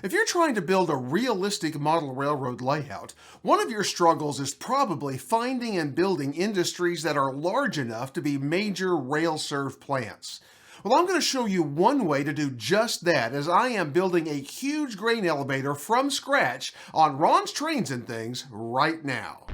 If you're trying to build a realistic model railroad layout, one of your struggles is probably finding and building industries that are large enough to be major rail-served plants. Well, I'm going to show you one way to do just that, as I am building a huge grain elevator from scratch on Ron's Trains and Things right now.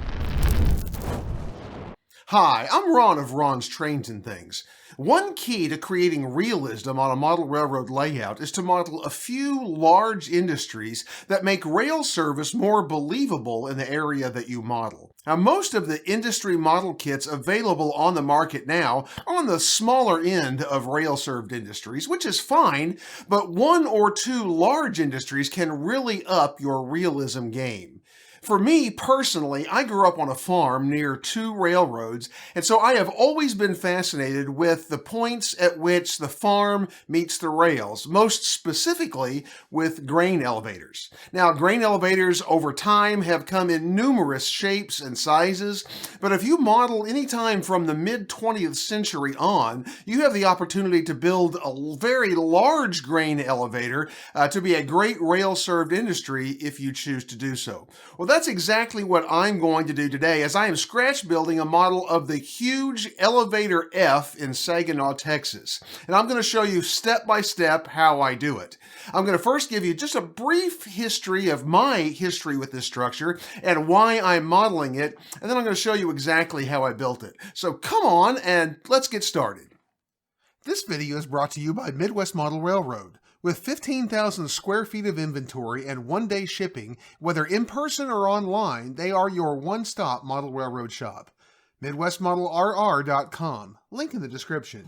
Hi, I'm Ron of Ron's Trains and Things. One key to creating realism on a model railroad layout is to model a few large industries that make rail service more believable in the area that you model. Now, most of the industry model kits available on the market now are on the smaller end of rail-served industries, which is fine, but one or two large industries can really up your realism game. For me personally, I grew up on a farm near two railroads, and so I have always been fascinated with the points at which the farm meets the rails, most specifically with grain elevators. Now, grain elevators over time have come in numerous shapes and sizes, but if you model anytime from the mid-20th century on, you have the opportunity to build a very large grain elevator to be a great rail-served industry if you choose to do so. Well, that's exactly what I'm going to do today, as I am scratch building a model of the huge Elevator F in Saginaw, Texas. And I'm going to show you step by step how I do it. I'm going to first give you just a brief history of my history with this structure and why I'm modeling it, and then I'm going to show you exactly how I built it. So come on and let's get started. This video is brought to you by Midwest Model Railroad. With 15,000 square feet of inventory and one-day shipping, whether in person or online, they are your one-stop model railroad shop. MidwestModelRR.com, link in the description.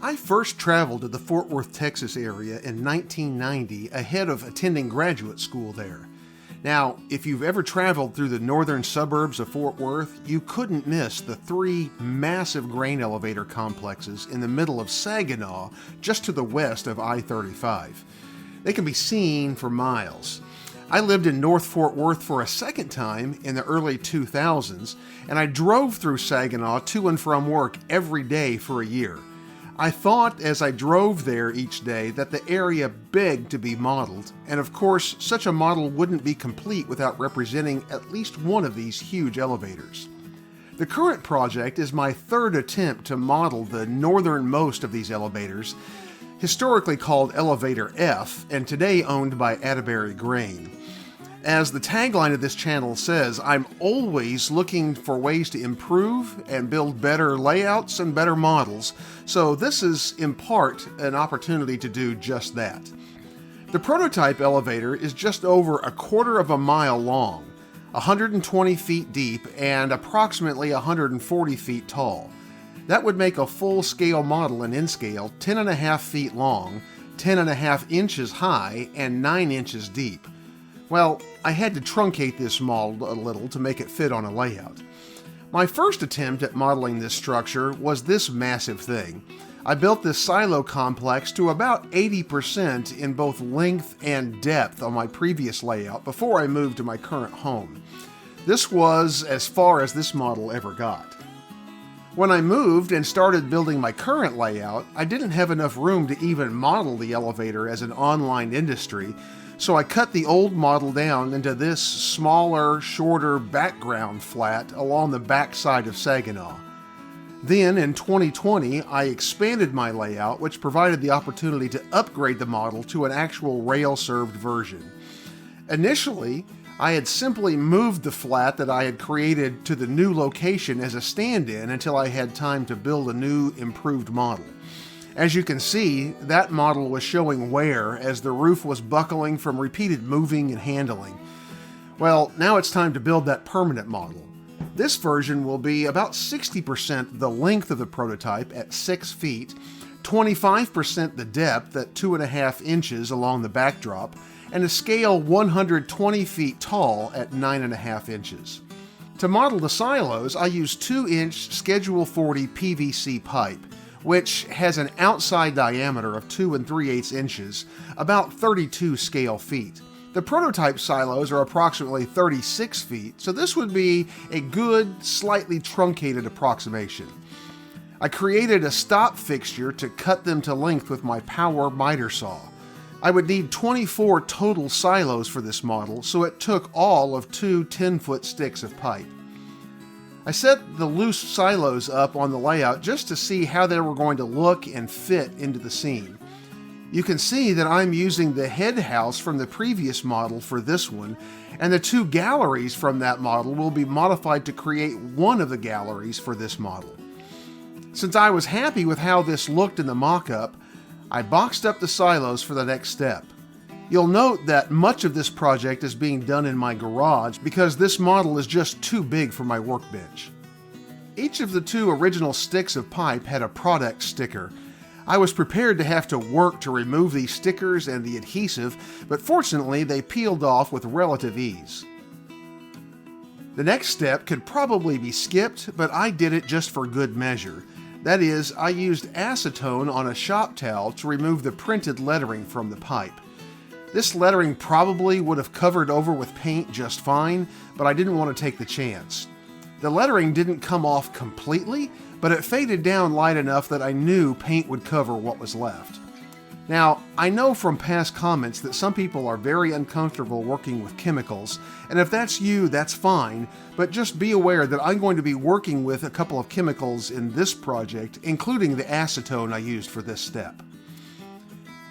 I first traveled to the Fort Worth, Texas area in 1990 ahead of attending graduate school there. Now, if you've ever traveled through the northern suburbs of Fort Worth, you couldn't miss the three massive grain elevator complexes in the middle of Saginaw, just to the west of I-35. They can be seen for miles. I lived in North Fort Worth for a second time in the early 2000s, and I drove through Saginaw to and from work every day for a year. I thought as I drove there each day that the area begged to be modeled, and of course, such a model wouldn't be complete without representing at least one of these huge elevators. The current project is my third attempt to model the northernmost of these elevators, historically called Elevator F, and today owned by Attebury Grain. As the tagline of this channel says, I'm always looking for ways to improve and build better layouts and better models, so this is in part an opportunity to do just that. The prototype elevator is just over a quarter of a mile long, 120 feet deep, and approximately 140 feet tall. That would make a full-scale model in N-scale 10.5 feet long, 10.5 inches high, and 9 inches deep. Well, I had to truncate this model a little to make it fit on a layout. My first attempt at modeling this structure was this massive thing. I built this silo complex to about 80% in both length and depth on my previous layout before I moved to my current home. This was as far as this model ever got. When I moved and started building my current layout, I didn't have enough room to even model the elevator as an online industry, so I cut the old model down into this smaller, shorter background flat along the back side of Saginaw. Then in 2020, I expanded my layout, which provided the opportunity to upgrade the model to an actual rail-served version. Initially, I had simply moved the flat that I had created to the new location as a stand-in until I had time to build a new, improved model. As you can see, that model was showing wear as the roof was buckling from repeated moving and handling. Well, now it's time to build that permanent model. This version will be about 60% the length of the prototype at 6 feet, 25% the depth at 2.5 inches along the backdrop, and a scale 120 feet tall at 9.5 inches. To model the silos, I used 2-inch Schedule 40 PVC pipe, which has an outside diameter of 2 3/8 inches, about 32 scale feet. The prototype silos are approximately 36 feet, so this would be a good, slightly truncated approximation. I created a stop fixture to cut them to length with my power miter saw. I would need 24 total silos for this model, so it took all of two 10-foot sticks of pipe. I set the loose silos up on the layout just to see how they were going to look and fit into the scene. You can see that I'm using the head house from the previous model for this one, and the two galleries from that model will be modified to create one of the galleries for this model. Since I was happy with how this looked in the mock-up, I boxed up the silos for the next step. You'll note that much of this project is being done in my garage because this model is just too big for my workbench. Each of the two original sticks of pipe had a product sticker. I was prepared to have to work to remove these stickers and the adhesive, but fortunately they peeled off with relative ease. The next step could probably be skipped, but I did it just for good measure. That is, I used acetone on a shop towel to remove the printed lettering from the pipe. This lettering probably would have covered over with paint just fine, but I didn't want to take the chance. The lettering didn't come off completely, but it faded down light enough that I knew paint would cover what was left. Now, I know from past comments that some people are very uncomfortable working with chemicals, and if that's you, that's fine, but just be aware that I'm going to be working with a couple of chemicals in this project, including the acetone I used for this step.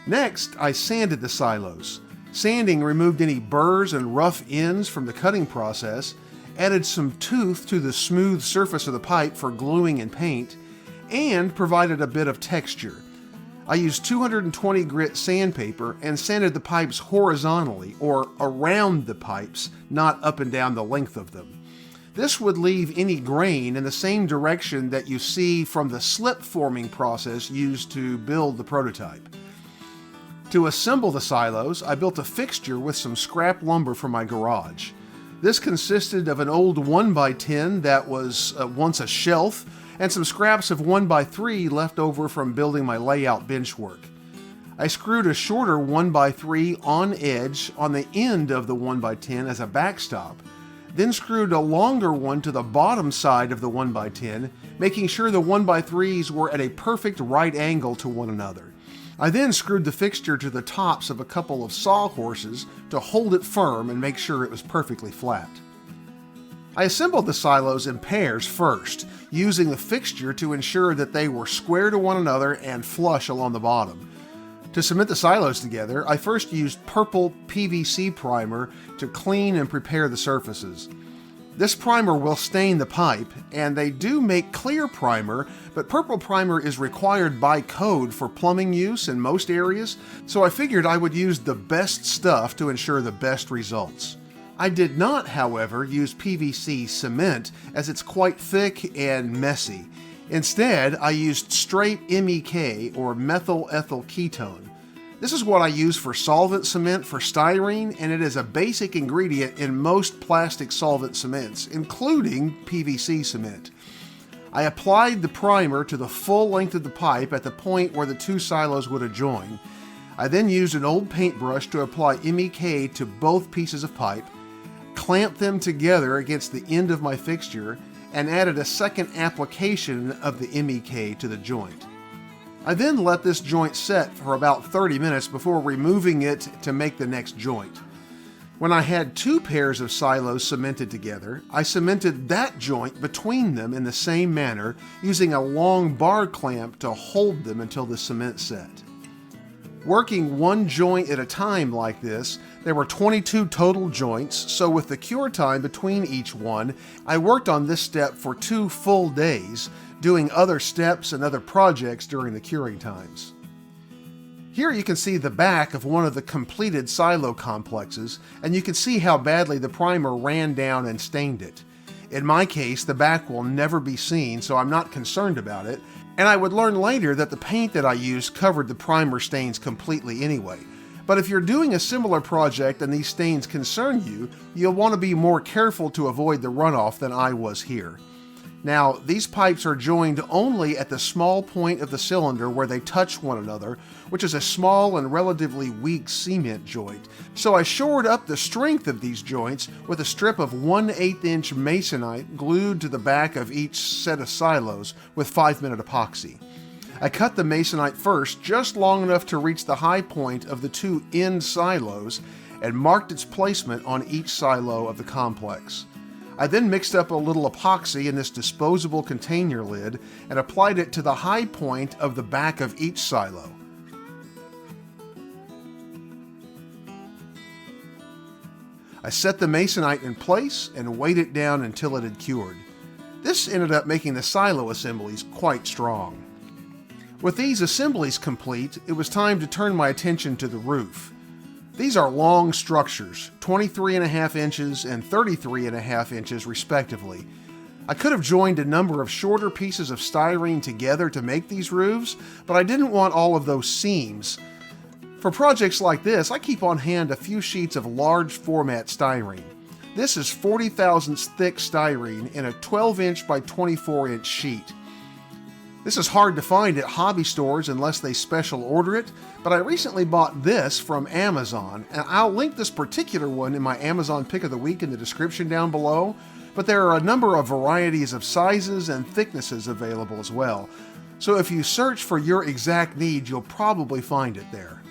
Next, I sanded the silos. Sanding removed any burrs and rough ends from the cutting process, added some tooth to the smooth surface of the pipe for gluing and paint, and provided a bit of texture. I used 220 grit sandpaper and sanded the pipes horizontally, or around the pipes, not up and down the length of them. This would leave any grain in the same direction that you see from the slip forming process used to build the prototype. To assemble the silos, I built a fixture with some scrap lumber from my garage. This consisted of an old 1x10 that was once a shelf, and some scraps of 1x3 left over from building my layout bench work. I screwed a shorter 1x3 on edge on the end of the 1x10 as a backstop, then screwed a longer one to the bottom side of the 1x10, making sure the 1x3s were at a perfect right angle to one another. I then screwed the fixture to the tops of a couple of sawhorses to hold it firm and make sure it was perfectly flat. I assembled the silos in pairs first, using the fixture to ensure that they were square to one another and flush along the bottom. To cement the silos together, I first used purple PVC primer to clean and prepare the surfaces. This primer will stain the pipe, and they do make clear primer, but purple primer is required by code for plumbing use in most areas, so I figured I would use the best stuff to ensure the best results. I did not, however, use PVC cement as it's quite thick and messy. Instead, I used straight MEK, or methyl ethyl ketone. This is what I use for solvent cement for styrene, and it is a basic ingredient in most plastic solvent cements, including PVC cement. I applied the primer to the full length of the pipe at the point where the two silos would adjoin. I then used an old paintbrush to apply MEK to both pieces of pipe, clamped them together against the end of my fixture, and added a second application of the MEK to the joint. I then let this joint set for about 30 minutes before removing it to make the next joint. When I had two pairs of silos cemented together, I cemented that joint between them in the same manner, using a long bar clamp to hold them until the cement set. Working one joint at a time like this, there were 22 total joints, so with the cure time between each one, I worked on this step for 2 full days, doing other steps and other projects during the curing times. Here you can see the back of one of the completed silo complexes, and you can see how badly the primer ran down and stained it. In my case, the back will never be seen, so I'm not concerned about it, and I would learn later that the paint that I used covered the primer stains completely anyway. But if you're doing a similar project and these stains concern you, you'll want to be more careful to avoid the runoff than I was here. Now, these pipes are joined only at the small point of the cylinder where they touch one another, which is a small and relatively weak cement joint. So I shored up the strength of these joints with a strip of 1/8 inch masonite glued to the back of each set of silos with 5-minute epoxy. I cut the masonite first, just long enough to reach the high point of the two end silos, and marked its placement on each silo of the complex. I then mixed up a little epoxy in this disposable container lid and applied it to the high point of the back of each silo. I set the masonite in place and weighed it down until it had cured. This ended up making the silo assemblies quite strong. With these assemblies complete, it was time to turn my attention to the roof. These are long structures, 23.5 inches and 33.5 inches respectively. I could have joined a number of shorter pieces of styrene together to make these roofs, but I didn't want all of those seams. For projects like this, I keep on hand a few sheets of large format styrene. This is 40 thousandths thick styrene in a 12-inch by 24-inch sheet. This is hard to find at hobby stores unless they special order it, but I recently bought this from Amazon, and I'll link this particular one in my Amazon Pick of the Week in the description down below, but there are a number of varieties of sizes and thicknesses available as well, so if you search for your exact need, you'll probably find it there.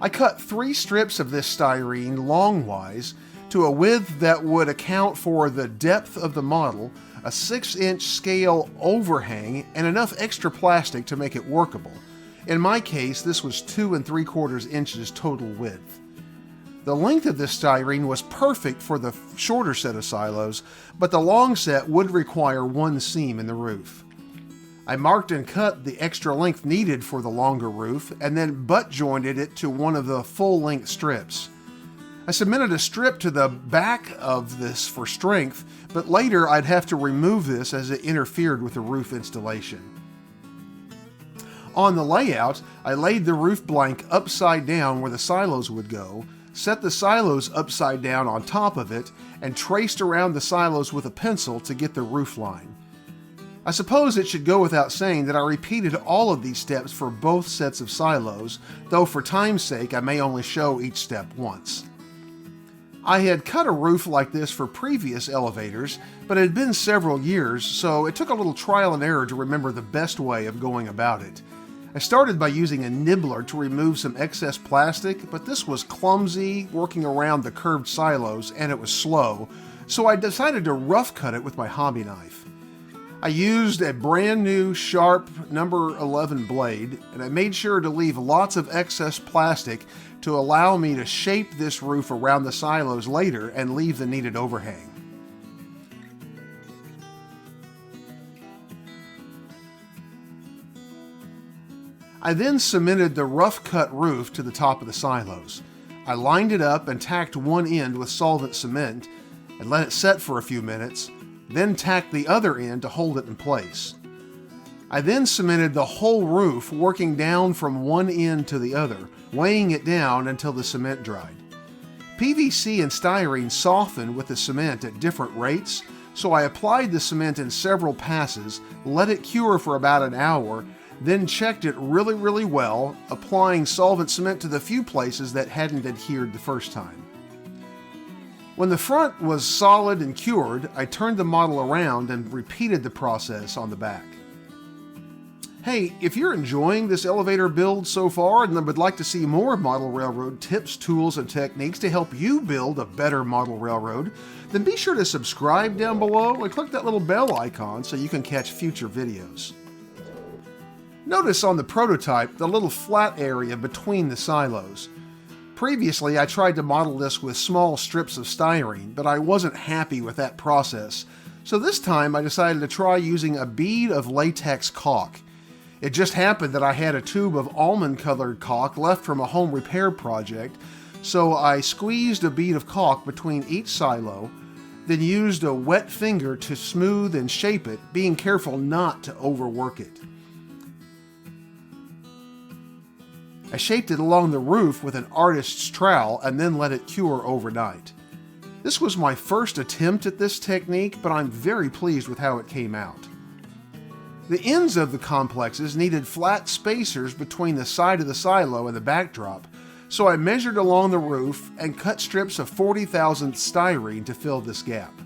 I cut 3 strips of this styrene longwise to a width that would account for the depth of the model, a 6-inch scale overhang, and enough extra plastic to make it workable. In my case, this was 2 3/4 inches total width. The length of this styrene was perfect for the shorter set of silos, but the long set would require 1 seam in the roof. I marked and cut the extra length needed for the longer roof, and then butt jointed it to one of the full-length strips. I cemented a strip to the back of this for strength, but later I'd have to remove this as it interfered with the roof installation. On the layout, I laid the roof blank upside down where the silos would go, set the silos upside down on top of it, and traced around the silos with a pencil to get the roof line. I suppose it should go without saying that I repeated all of these steps for both sets of silos, though for time's sake I may only show each step once. I had cut a roof like this for previous elevators, but it had been several years, so it took a little trial and error to remember the best way of going about it. I started by using a nibbler to remove some excess plastic, but this was clumsy, working around the curved silos, and it was slow, so I decided to rough cut it with my hobby knife. I used a brand new sharp number 11 blade, and I made sure to leave lots of excess plastic to allow me to shape this roof around the silos later and leave the needed overhang. I then cemented the rough cut roof to the top of the silos. I lined it up and tacked one end with solvent cement and let it set for a few minutes, then tacked the other end to hold it in place. I then cemented the whole roof, working down from one end to the other, weighing it down until the cement dried. PVC and styrene soften with the cement at different rates, so I applied the cement in several passes, let it cure for about an hour, then checked it really well, applying solvent cement to the few places that hadn't adhered the first time. When the front was solid and cured, I turned the model around and repeated the process on the back. Hey, if you're enjoying this elevator build so far and would like to see more model railroad tips, tools, and techniques to help you build a better model railroad, then be sure to subscribe down below and click that little bell icon so you can catch future videos. Notice on the prototype the little flat area between the silos. Previously, I tried to model this with small strips of styrene, but I wasn't happy with that process. So this time I decided to try using a bead of latex caulk. It just happened that I had a tube of almond-colored caulk left from a home repair project, so I squeezed a bead of caulk between each silo, then used a wet finger to smooth and shape it, being careful not to overwork it. I shaped it along the roof with an artist's trowel and then let it cure overnight. This was my first attempt at this technique, but I'm very pleased with how it came out. The ends of the complexes needed flat spacers between the side of the silo and the backdrop, so I measured along the roof and cut strips of 40 thousandths styrene to fill this gap.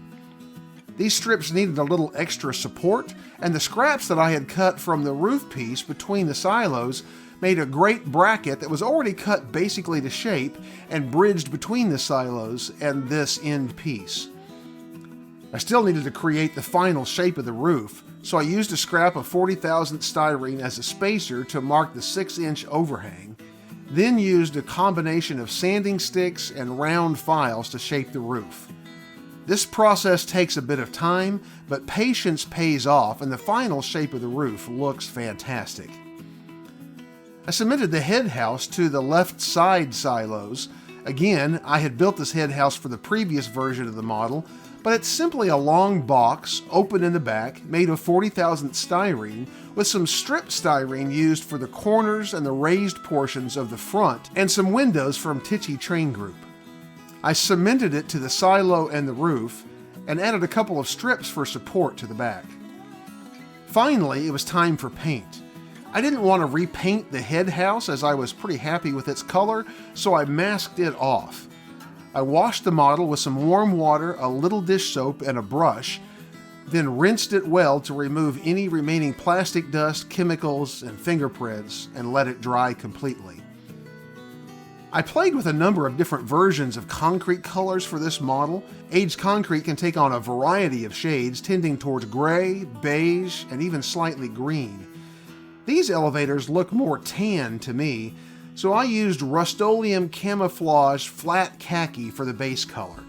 These strips needed a little extra support, and the scraps that I had cut from the roof piece between the silos made a great bracket that was already cut basically to shape and bridged between the silos and this end piece. I still needed to create the final shape of the roof, so I used a scrap of 40,000 styrene as a spacer to mark the 6-inch overhang, then used a combination of sanding sticks and round files to shape the roof. This process takes a bit of time, but patience pays off and the final shape of the roof looks fantastic. I cemented the head house to the left side silos. Again, I had built this head house for the previous version of the model, but it's simply a long box, open in the back, made of 40,000 styrene, with some strip styrene used for the corners and the raised portions of the front, and some windows from Tichy Train Group. I cemented it to the silo and the roof, and added a couple of strips for support to the back. Finally, it was time for paint. I didn't want to repaint the head house as I was pretty happy with its color, so I masked it off. I washed the model with some warm water, a little dish soap, and a brush, then rinsed it well to remove any remaining plastic dust, chemicals, and fingerprints, and let it dry completely. I played with a number of different versions of concrete colors for this model. Aged concrete can take on a variety of shades, tending towards gray, beige, and even slightly green. These elevators look more tan to me, so I used Rust-Oleum Camouflage Flat Khaki for the base color.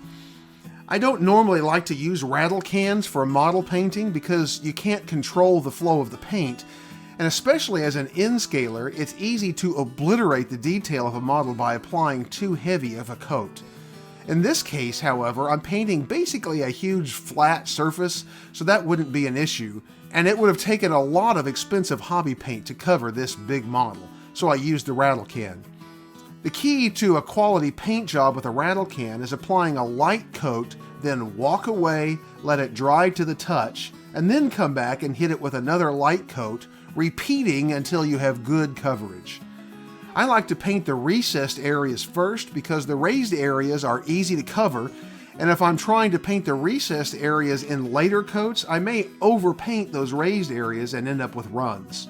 I don't normally like to use rattle cans for model painting because you can't control the flow of the paint, and especially as an N-scaler, it's easy to obliterate the detail of a model by applying too heavy of a coat. In this case, however, I'm painting basically a huge flat surface, so that wouldn't be an issue, and it would have taken a lot of expensive hobby paint to cover this big model, so I used the rattle can. The key to a quality paint job with a rattle can is applying a light coat, then walk away, let it dry to the touch, and then come back and hit it with another light coat, repeating until you have good coverage. I like to paint the recessed areas first because the raised areas are easy to cover, and if I'm trying to paint the recessed areas in later coats, I may overpaint those raised areas and end up with runs.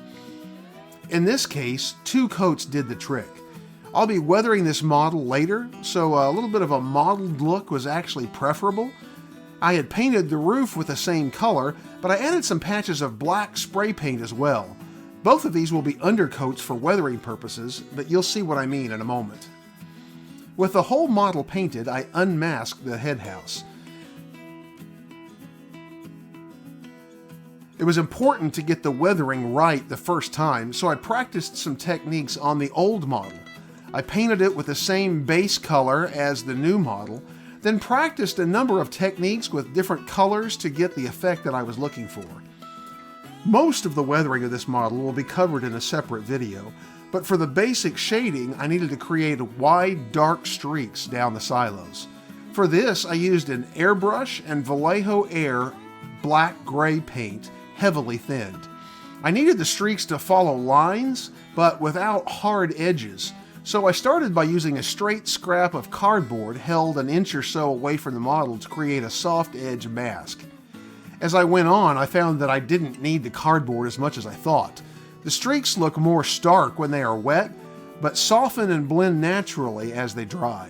In this case, 2 coats did the trick. I'll be weathering this model later, so a little bit of a mottled look was actually preferable. I had painted the roof with the same color, but I added some patches of black spray paint as well. Both of these will be undercoats for weathering purposes, but you'll see what I mean in a moment. With the whole model painted, I unmasked the head house. It was important to get the weathering right the first time, so I practiced some techniques on the old model. I painted it with the same base color as the new model, then practiced a number of techniques with different colors to get the effect that I was looking for. Most of the weathering of this model will be covered in a separate video, but for the basic shading, I needed to create wide, dark streaks down the silos. For this, I used an airbrush and Vallejo Air black-gray paint, heavily thinned. I needed the streaks to follow lines, but without hard edges, so I started by using a straight scrap of cardboard held an inch or so away from the model to create a soft edge mask. As I went on, I found that I didn't need the cardboard as much as I thought. The streaks look more stark when they are wet, but soften and blend naturally as they dry.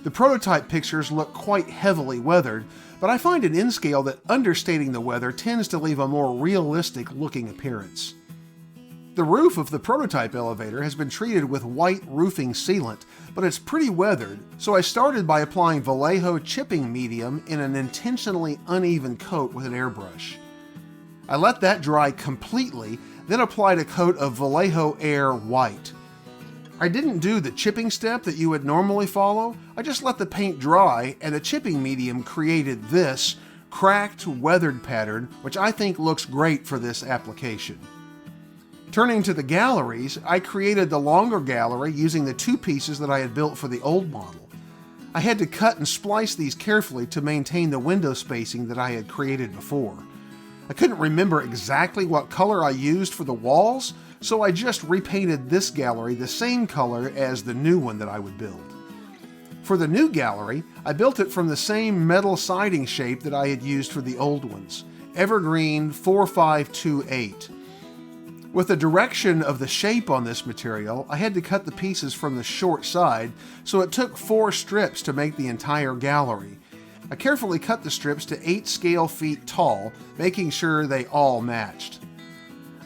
The prototype pictures look quite heavily weathered, but I find in N-scale that understating the weather tends to leave a more realistic looking appearance. The roof of the prototype elevator has been treated with white roofing sealant, but it's pretty weathered, so I started by applying Vallejo chipping medium in an intentionally uneven coat with an airbrush. I let that dry completely, then applied a coat of Vallejo Air white. I didn't do the chipping step that you would normally follow, I just let the paint dry, and the chipping medium created this cracked, weathered pattern, which I think looks great for this application. Turning to the galleries, I created the longer gallery using the 2 pieces that I had built for the old model. I had to cut and splice these carefully to maintain the window spacing that I had created before. I couldn't remember exactly what color I used for the walls, so I just repainted this gallery the same color as the new one that I would build. For the new gallery, I built it from the same metal siding shape that I had used for the old ones, Evergreen 4528. With the direction of the shape on this material, I had to cut the pieces from the short side, so it took 4 strips to make the entire gallery. I carefully cut the strips to 8 scale feet tall, making sure they all matched.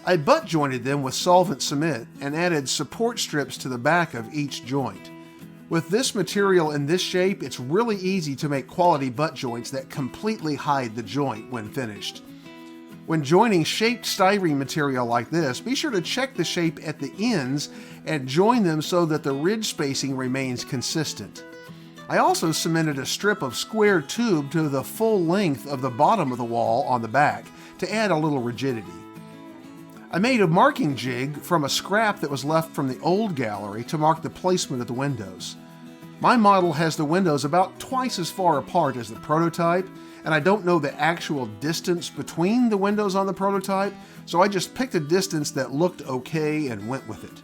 I butt jointed them with solvent cement and added support strips to the back of each joint. With this material in this shape, it's really easy to make quality butt joints that completely hide the joint when finished. When joining shaped styrene material like this, be sure to check the shape at the ends and join them so that the ridge spacing remains consistent. I also cemented a strip of square tube to the full length of the bottom of the wall on the back to add a little rigidity. I made a marking jig from a scrap that was left from the old gallery to mark the placement of the windows. My model has the windows about twice as far apart as the prototype, and I don't know the actual distance between the windows on the prototype, so I just picked a distance that looked okay and went with it.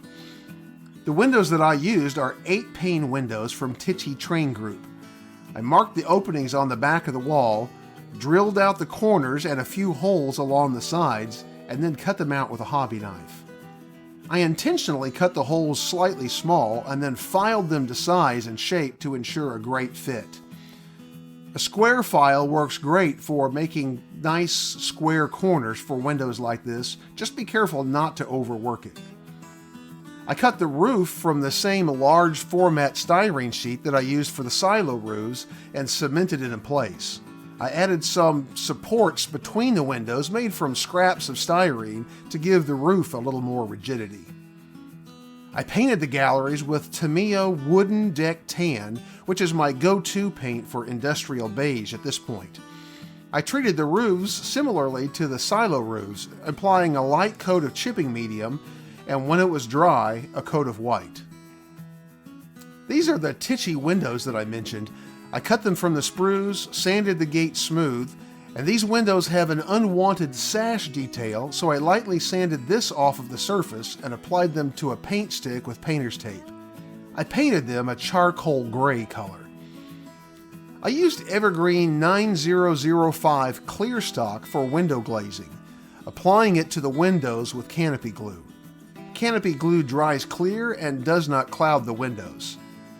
The windows that I used are 8-pane windows from Tichy Train Group. I marked the openings on the back of the wall, drilled out the corners and a few holes along the sides, and then cut them out with a hobby knife. I intentionally cut the holes slightly small and then filed them to size and shape to ensure a great fit. A square file works great for making nice square corners for windows like this. Just be careful not to overwork it. I cut the roof from the same large format styrene sheet that I used for the silo roofs and cemented it in place. I added some supports between the windows made from scraps of styrene to give the roof a little more rigidity. I painted the galleries with Tamiya Wooden Deck Tan, which is my go-to paint for industrial beige at this point. I treated the roofs similarly to the silo roofs, applying a light coat of chipping medium, and when it was dry, a coat of white. These are the Tichy windows that I mentioned. I cut them from the sprues, sanded the gate smooth, and these windows have an unwanted sash detail, so I lightly sanded this off of the surface and applied them to a paint stick with painter's tape. I painted them a charcoal gray color. I used Evergreen 9005 clear stock for window glazing, applying it to the windows with canopy glue. Canopy glue dries clear and does not cloud the windows.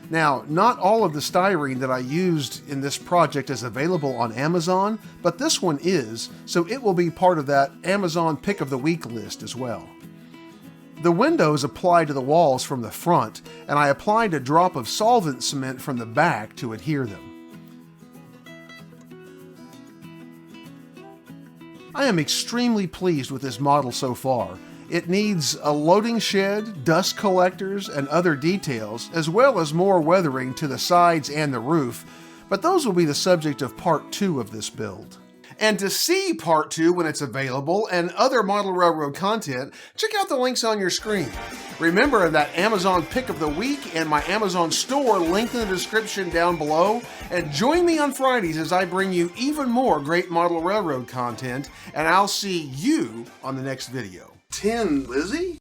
Now, not all of the styrene that I used in this project is available on Amazon, but this one is, so it will be part of that Amazon Pick of the Week list as well. The windows apply to the walls from the front, and I applied a drop of solvent cement from the back to adhere them. I am extremely pleased with this model so far. It needs a loading shed, dust collectors, and other details, as well as more weathering to the sides and the roof, but those will be the subject of part 2 of this build. And to see part 2 when it's available and other model railroad content, check out the links on your screen. Remember that Amazon Pick of the Week and my Amazon store linked in the description down below, and join me on Fridays as I bring you even more great model railroad content, and I'll see you on the next video. 10, Lizzie?